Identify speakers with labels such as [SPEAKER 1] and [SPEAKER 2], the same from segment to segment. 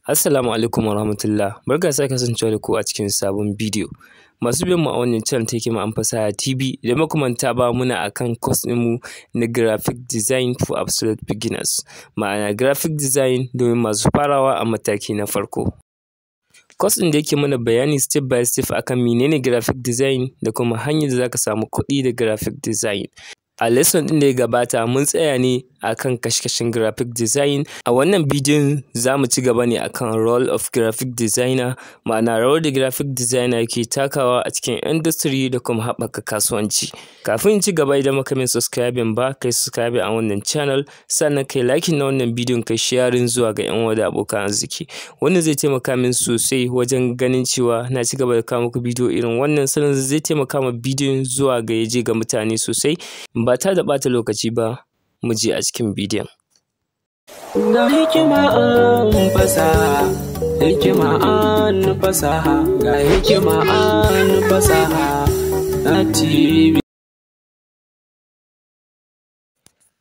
[SPEAKER 1] Assalamu alaikum warahmatullah. Barka sake kasancewa da ku a cikin sabon bidiyo. Masu biyan mu a wannan channel ta Hikima an Fasaha TV, idan muka manta ba muna akan course ɗinmu na graphic design for absolute beginners. Ma'ana graphic design domin masu farawa a mataki na farko. Course ɗin da yake mana bayani step by step akan menene graphic design da kuma hanyar da zaka samu kuɗi da graphic design. A lesson ɗin da ya gabata mun tsaya ne akan kashe-kashen graphic design. A wannan bidiyon za mu ci gaba ne akan role of graphic designer, ma'ana rawar da graphic designer ke takawa a cikin industry da kuma haɓaka kasuwanci. Kafin in ci gaba, idan baka min subscribing ba, kai subscribing a wannan channel, sannan kai liking na wannan bidiyon, kai sharing zuwa ga 'yan uwa da abokan arziki. Wannan zai taimaka min sosai wajen ganin cewa na ci gaba da kawo muku bidiyo irin wannan, sannan zai taimaka ma bidiyon zuwa ga ya je ga mutane sosai. Ba tare da ɓata lokaci ba, mu je a cikin bidiyon.
[SPEAKER 2] Ga hikima an fasaha, hikima an fasaha, ga hikima an fasaha na TV.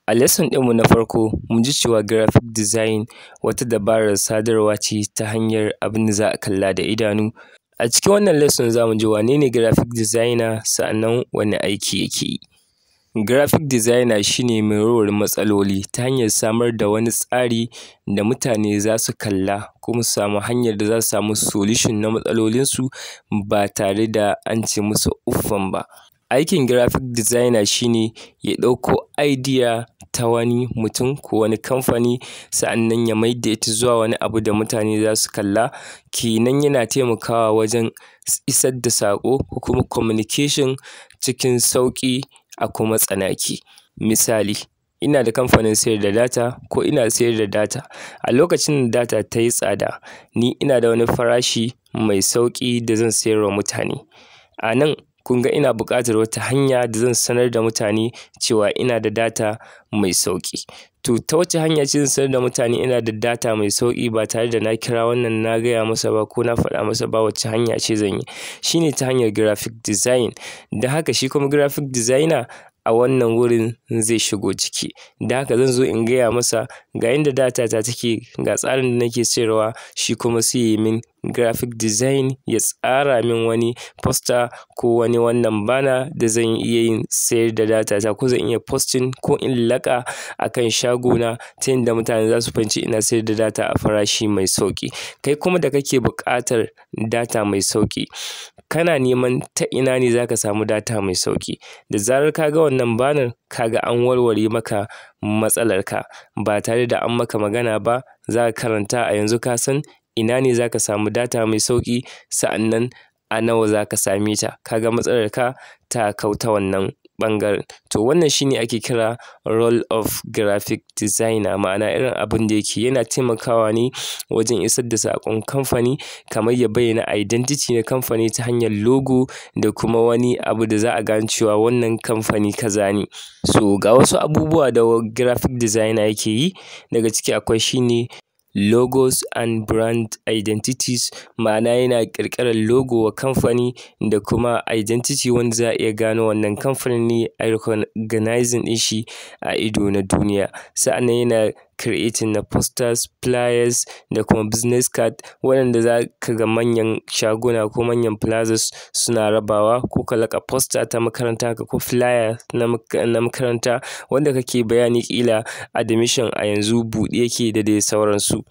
[SPEAKER 1] A lesson ɗinmu na farko, mun ji cewa graphic design wata dabarar sadarwa ce ta hanyar abin da za a kalla da idanu. A cikin wannan lesson za mu ji wane ne graphic designer, sa'annan wane aiki yake yi. Graphic designer shine mai warware matsaloli ta hanyar samar da wani tsari da mutane za su kalla kuma su samu hanyar da za su samu solution na matsalolinsu ba tare da an ce musu uffam ba. Aikin graphic designer shine ya ɗauko idea ta wani mutum ko wani kamfani, sa'annan ya maida ita zuwa wani abu da mutane za su kalla. Kenan yana taimakawa wajen isar da saƙo ko kuma communication cikin sauƙi a kuma tsanaki. Misali, ina da kamfanin sayar da data ko ina sayar da data. A lokacin da data ta yi tsada, ni ina da wani farashi mai sauƙi da zan sayar wa mutane. A nan kun ga ina buƙatar wata hanya da zan sanar da mutane cewa ina da data mai sauƙi. To ta wace hanya ce zan sanar da mutane ina da data mai sauƙi ba tare da na kira wannan na gaya masa ba ko na faɗa masa ba wace hanya ce zan yi? Shine ta hanyar graphic design. Da haka shi kuma graphic designer a wannan wurin zai shigo ciki. Da haka zan zo in gaya masa ga inda data ta take, ga tsarin da nake sayarwa, shi kuma sai yi min graphic design, ya tsara min wani poster ko wani wannan banner da zan iya yin sayar da data ta, ko zan iya posting ko in laƙa akan shagona ta yanda mutane za su fahimci ina sayar da data a farashi mai sauƙi. Kai kuma da kake buƙatar data mai sauƙi, kana neman ta ina ne za ka samu data mai sauƙi. Da zarar ka ga wannan banner, ka ga an warware maka matsalarka ba tare da an maka magana ba. Za ka karanta a yanzu ka san ina ne za ka samu data mai sauƙi, sa'annan a nawa za ka same ta. Ka ga matsalarka ta kau ta wannan ɓangaren. To wannan shine ake kira role of graphic designer, ma'ana irin abin da yake yana taimakawa ne wajen isar da saƙon kamfani, kamar ya bayyana identity na kamfani ta hanyar logo da kuma wani abu da za a gane cewa wannan kamfani kaza ne. So ga wasu abubuwa da graphic designer yake yi. Daga ciki akwai shine logos and brand identities, ma'ana yana ƙirƙirar logo wa kamfani da kuma identity wanda za a iya gano wannan kamfanin ne, a recognizing ɗin shi a ido na duniya. Sa'annan yana creating na posters, flyers da kuma business card waɗanda za ka ga manyan shaguna ko manyan plazas suna rabawa, ko ka laƙa poster ta makaranta ka ko flyer na makaranta wanda kake bayani ƙila admission a yanzu buɗe yake da dai sauransu.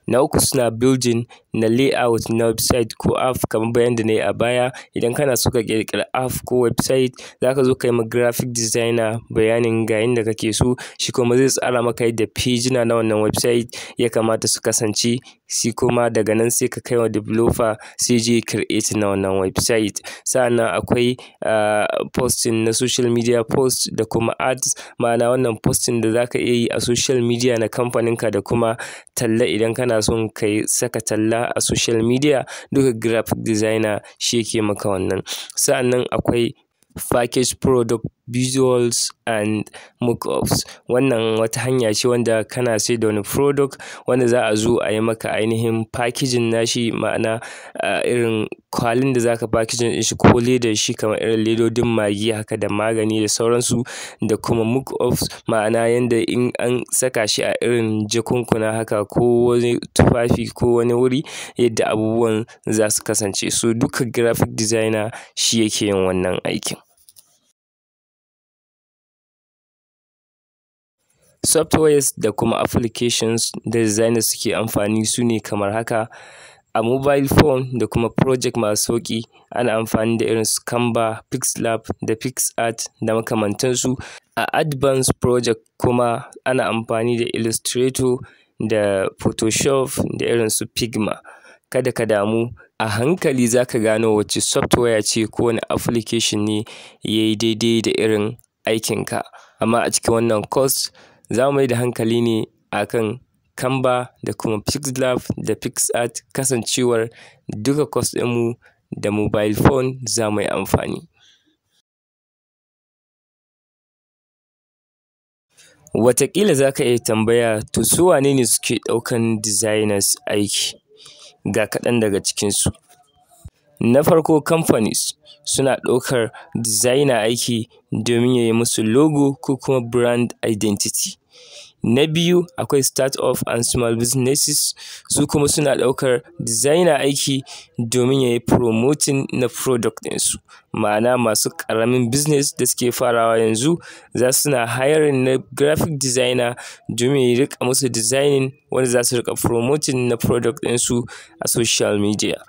[SPEAKER 1] Na uku suna building na layout na website ko app, kamar bayanin da na yi a baya. Idan kana so ka ƙirƙiri app ko website, za ka zo ka yi ma graphic designer bayanin ga yanda kake so, shi kuma zai tsara maka yadda pagina na wannan website ya kamata su kasance. Shi kuma daga nan sai ka kai wa developer sai je create na wannan website. Sa'annan akwai posting na social media post da kuma ads, ma'ana wannan posting da za ka iya yi a social media na kamfaninka da kuma talla idan kana son ka saka talla a social media, duka graphic designer shi yake maka wannan. Sa'annan akwai package product visuals and mockups. Wannan wata hanya ce wanda kana sai da wani product wanda za a zo a yi maka ainihin packaging nashi, ma'ana irin kwalin da zaka packaging din shi ko ledar shi kamar irin ledodin Maggi haka da magani da sauransu, da kuma mockups ma'ana yanda in an saka shi a irin jakunkuna haka ko wani tufafi ko wani wuri yadda abubuwan za su kasance. So duka graphic designer shi yake yin wannan aikin. Softwares da kuma applications da designers suke amfani su ne kamar haka: a mobile phone da kuma project masu sauƙi ana amfani da irin su Canva, Pixlab da PixArt da makamantansu. A advanced project kuma ana amfani da Illustrator da Photoshop da irin su Figma. Kada ka damu, a hankali za ka gano wacce software ce ko wani application ne yayi daidai da irin aikinka. Amma a cikin wannan course za mu mai da hankali ne akan Canva da kuma Pixlab da PixArt, kasancewar duka course ɗinmu da mobile phone za mu yi amfani. Wataƙila za ka iya tambaya, to su wane ne suke ɗaukan designers aiki? Ga kaɗan daga cikinsu. Na farko, companies suna ɗaukar designer aiki domin ya yi musu logo ko kuma brand identity. Na biyu, akwai start-up and small businesses, su kuma suna ɗaukar designer aiki domin ya yi promoting na product ɗinsu. Ma'ana masu ƙaramin business da suke farawa yanzu suna hiring na graphic designer domin ya riƙa musu designing wanda za su riƙa promoting na product ɗinsu a social media.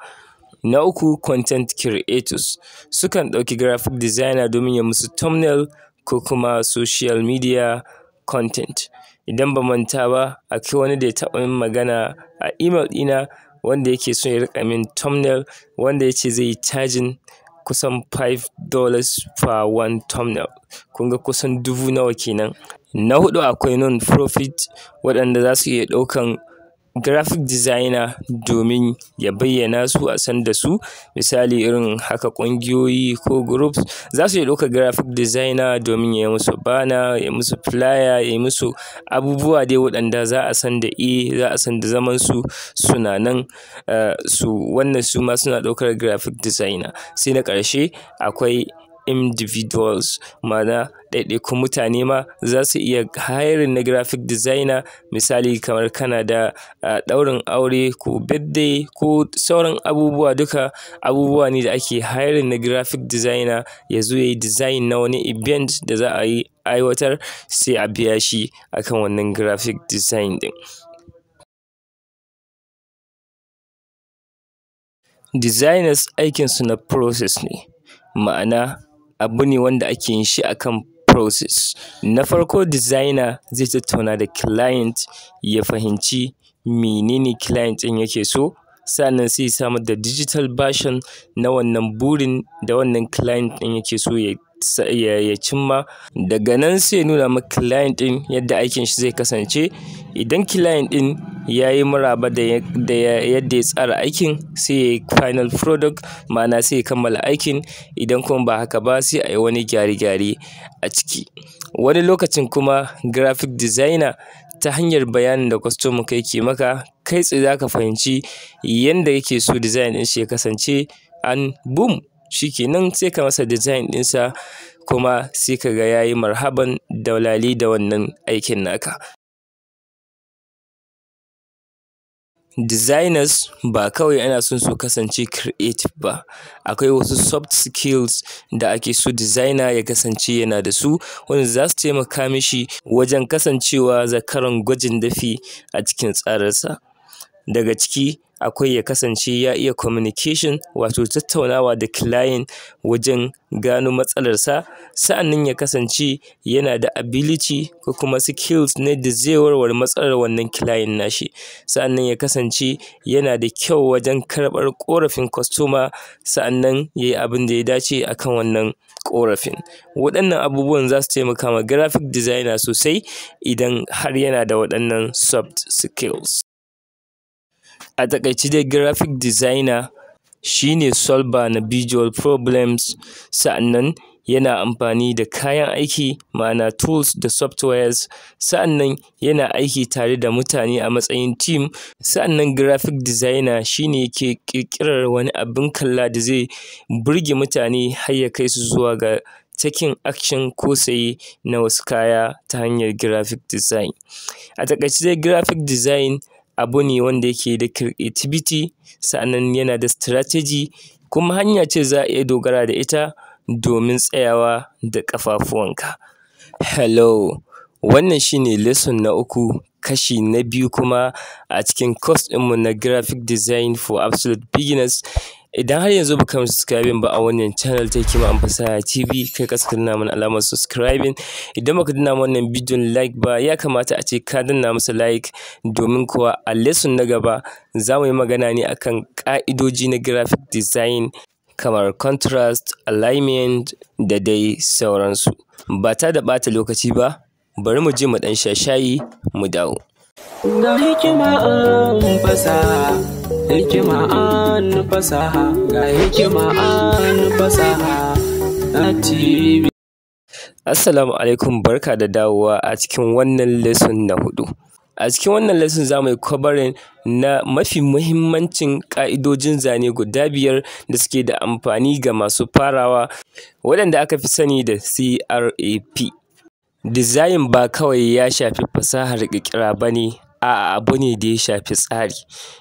[SPEAKER 1] Na uku, content creators sukan ɗauki graphic designer domin ya musu thumbnail ko kuma social media content. Idan ba manta ba, akwai wani da ya taɓa min magana a email ɗina wanda yake so ya riƙa min thumbnail, wanda ya ce zai yi charging kusan $5 per one thumbnail. Kun ga kusan dubu nawa kenan. Na huɗu, akwai non-profit waɗanda za su iya ɗaukan graphic designer domin ya bayyana su a san da su. Misali irin haka ƙungiyoyi ko groups za su iya ɗaukar graphic designer domin ya yi musu banner, ya yi musu flyer, ya yi musu abubuwa dai waɗanda za a san da za a san da zaman su suna nan. Wannan su ma suna ɗaukar graphic designer. Sai na ƙarshe, akwai individuals, ma'ana ɗaiɗaikun mutane ma za su iya hiring na graphic designer. Misali kamar kana da ɗaurin aure ko birthday ko sauran abubuwa, duka abubuwa ne da ake hiring na graphic designer ya zo ya yi design na wani event da za a yi aiwatar, sai a biya shi akan wannan graphic design ɗin. Designers aikinsu na process ne, ma'ana abu ne wanda ake yin shi akan process. Na farko, designer zai tattauna da client ya fahimci menene client ɗin yake so, sannan sai ya samar da digital version na wannan burin da wannan client ɗin yake so ya cimma. Daga nan sai ya nuna ma client ɗin yadda aikin shi zai kasance. Idan client ɗin ya yi maraba da yadda ya tsara aikin, sai ya yi final product, ma'ana sai ya kammala aikin. Idan kuma ba haka ba, sai a yi wani gyare-gyare a ciki. Wani lokacin kuma graphic designer ta hanyar bayanin da customer ka yake maka, kai tsaye za ka fahimci yanda yake so design ɗin shi ya kasance, and boom, shikenan sai ka masa design ɗinsa kuma sai ka ga ya yi marhaban da lale da wannan aikin naka. Designers ba kawai ana son su kasance creative ba, akwai wasu soft skills da ake so designer ya kasance yana da su, wanda za su taimaka mishi wajen kasancewa zakaran gwajin dafi a cikin tsararsa. Daga ciki akwai ya kasance ya iya communication, wato tattaunawa da client wajen gano matsalarsa. Sa'annan ya kasance yana da ability ko kuma skills na da zai warware matsalar wannan client nashi. Sa'annan ya kasance yana da kyau wajen karɓar ƙorafin customer, sa'annan ya yi abin da ya dace akan wannan ƙorafin. Waɗannan abubuwan za su taimaka ma graphic designer sosai idan har yana da waɗannan soft skills. A taƙaice dai, graphic designer shine solver na visual problems, sa'annan yana amfani da kayan aiki ma'ana tools da softwares, sa'annan yana aiki tare da mutane a matsayin team, sa'annan graphic designer shine yake ƙirƙirar wani abin kalla da zai burge mutane har ya kai su zuwa ga taking action ko saye na wasu kaya ta hanyar graphic design. A taƙaice dai graphic design abu ne wanda yake da creativity, sa'annan yana da strategy, kuma hanya ce za a iya dogara da ita domin tsayawa da ƙafafuwanka. Hello, wannan shine lesson na 3, kashi na 2 kuma a cikin course ɗinmu na graphic design for absolute beginners. Idan har yanzu baka yi subscribing ba a wannan channel ta Hikima and Fasaha TV, kai ka danna mana alamar subscribing. Idan baka danna wannan bidiyon like ba, ya kamata a ce ka danna masa like, domin kuwa a lesson na gaba za mu yi magana ne akan ƙa'idoji na graphic design kamar contrast, alignment da dai sauransu. Ba ta da ɓata lokaci ba, bari mu je mu ɗan sha shayi mu dawo.
[SPEAKER 2] Ga hikima an fasaha, hikima an fasaha, ga hikima an fasaha na TV.
[SPEAKER 1] Assalamu alaikum, barka da dawowa a cikin wannan lesson na 4. A cikin wannan lesson za mu yi covering na mafi muhimmancin ƙa'idojin zane guda 5 da suke da amfani ga masu farawa, waɗanda aka fi sani da CRAP. Design ba kawai ya shafi fasahar ƙirƙira ba ne, a'a abu ne da ya shafi tsari.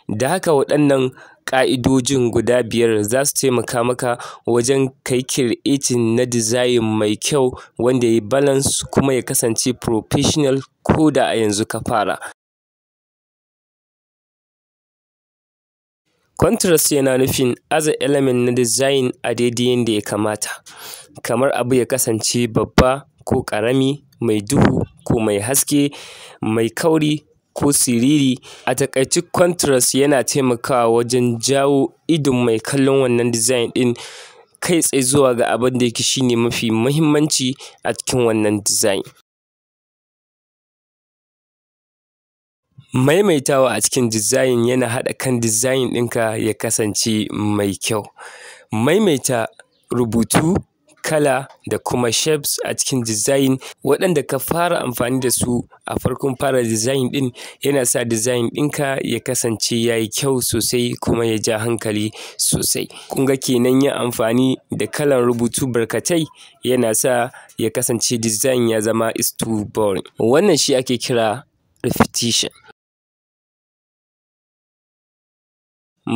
[SPEAKER 1] Da haka waɗannan ƙa'idojin guda 5 za su taimaka maka wajen kai creating na design mai kyau wanda ya balance kuma ya kasance professional ko da a yanzu ka fara. Contrast yana nufin aza element na design a daidai yanda ya kamata, kamar abu ya kasance babba ko ƙarami, mai duhu ko mai haske, mai kauri ko siriri. A taƙaice contrast yana taimakawa wajen jawo idon mai kallon wannan design ɗin kai tsaye zuwa ga abin da yake shine mafi muhimmanci a cikin wannan design. Maimaitawa a cikin design yana haɗa kan design ɗinka ya kasance mai kyau. Maimaita rubutu, kala da kuma shapes a cikin design waɗanda ka fara amfani da su a farkon fara design ɗin yana sa design ɗinka ya kasance ya yi kyau sosai kuma ya ja hankali sosai. Kun ga kenan yin amfani da kalan rubutu barkatai yana sa ya kasance design ya zama is too boring. Wannan shi ake kira repetition.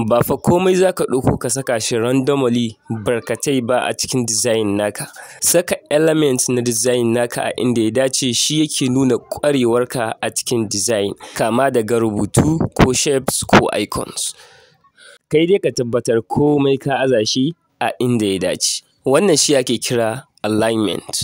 [SPEAKER 1] Ba fa komai za ka ɗauko ka saka shi randomly barkatai ba a cikin design naka. Saka element na design naka a inda ya dace shi yake nuna ƙwarewarka a cikin design, kama daga rubutu ko shapes ko icons. Kai dai ka tabbatar komai ka aza shi a inda ya dace. Wannan shi ake kira alignment.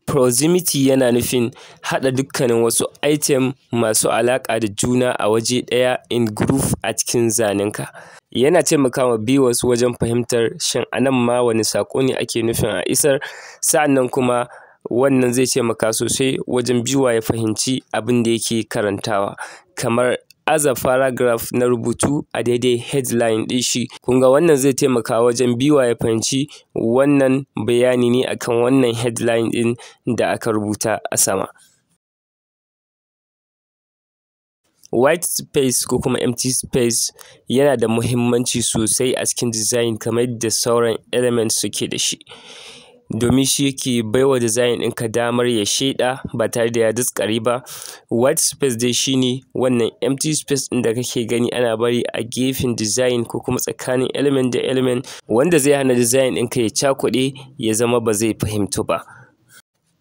[SPEAKER 1] Proximity yana nufin haɗa dukkanin wasu item masu alaƙa da juna a waje ɗaya in group a cikin zanenka. Yana taimakawa viewers wajen fahimtar shin a nan ma wani saƙo ne ake nufin a isar, sa'annan kuma wannan zai taimaka sosai wajen viewer ya fahimci abin da yake karantawa, kamar aza paragraph na rubutu a daidai headline ɗin shi. Kun ga wannan zai taimaka wajen viewer ya fahimci wannan bayani ne akan wannan headline ɗin da aka rubuta a sama. White space ko kuma empty space yana da muhimmanci sosai a cikin design kamar yadda sauran elements suke da shi, domin shi yake baiwa design ɗinka damar ya sheɗa ba tare da ya daskare ba. White space dai shine wannan empty space ɗin da kake gani ana bari a gefen design ko kuma tsakanin element da element, wanda zai hana design ɗinka ya cakuɗe ya zama ba zai fahimtu ba.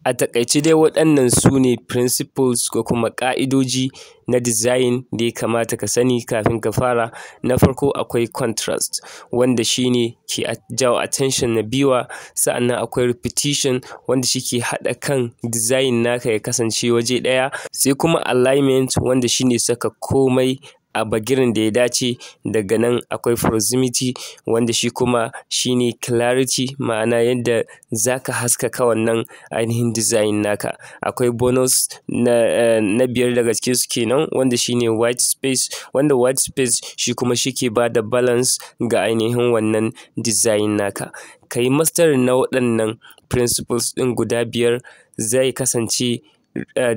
[SPEAKER 1] A taƙaice dai waɗannan su ne principles ko kuma ƙa'idoji na design da ya kamata ka sani kafin ka fara. Na farko akwai contrast, wanda shi ne ke jawo attention na viewer, sa'annan akwai repetition wanda shi ke haɗa kan design naka ya kasance waje ɗaya, sai kuma alignment wanda shi ne saka komai a bagirin da ya dace. Daga nan akwai proximity wanda shi kuma shine clarity, ma'ana yadda zaka haskaka wannan ainihin design naka. Akwai bonus na biyar daga cikin su kenan wanda shine white space, wanda white space shi kuma shi ke bada balance ga ainihin wannan design naka. Ka yi mastering na waɗannan principles ɗin guda biyar, zai kasance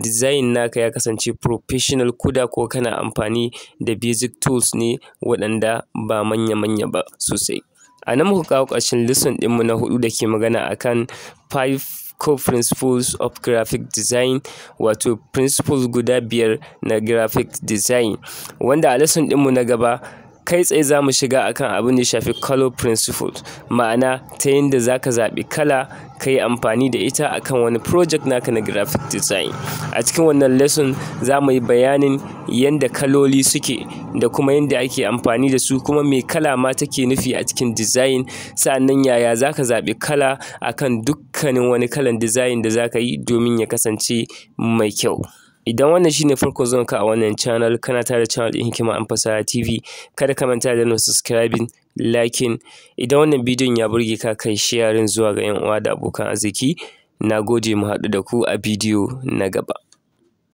[SPEAKER 1] design naka ya kasance professional, koda ko kana amfani da basic tools ne waɗanda ba manya-manya ba sosai. A nan muka kawo ƙarshen lesson ɗinmu na 4 da ke magana akan 5 core principles of graphic design, wato principles guda 5 na graphic design, wanda a lesson ɗinmu na gaba kai tsaye za mu shiga akan abin da ya shafi color principles, ma'ana ta yadda za ka zaɓi kala ka yi amfani da ita akan wani project naka na graphic design. A cikin wannan lesson za mu yi bayanin yadda kaloli suke da kuma yadda ake amfani da su, kuma me kala ma take nufi a cikin design, sa'annan yaya za ka zaɓi kala akan dukkanin wani kalan design da za ka yi domin ya kasance mai kyau. Idan wannan shine farko zuwan ka a wannan channel, kana tare da channel ɗin Hikima and Fasaha TV, kada ka manta da subscribing, liking. Idan wannan bidiyon ya burge ka, kai sharing zuwa ga 'yan uwa da abokan arziki. Na gode, mu haɗu da ku a bidiyo na gaba.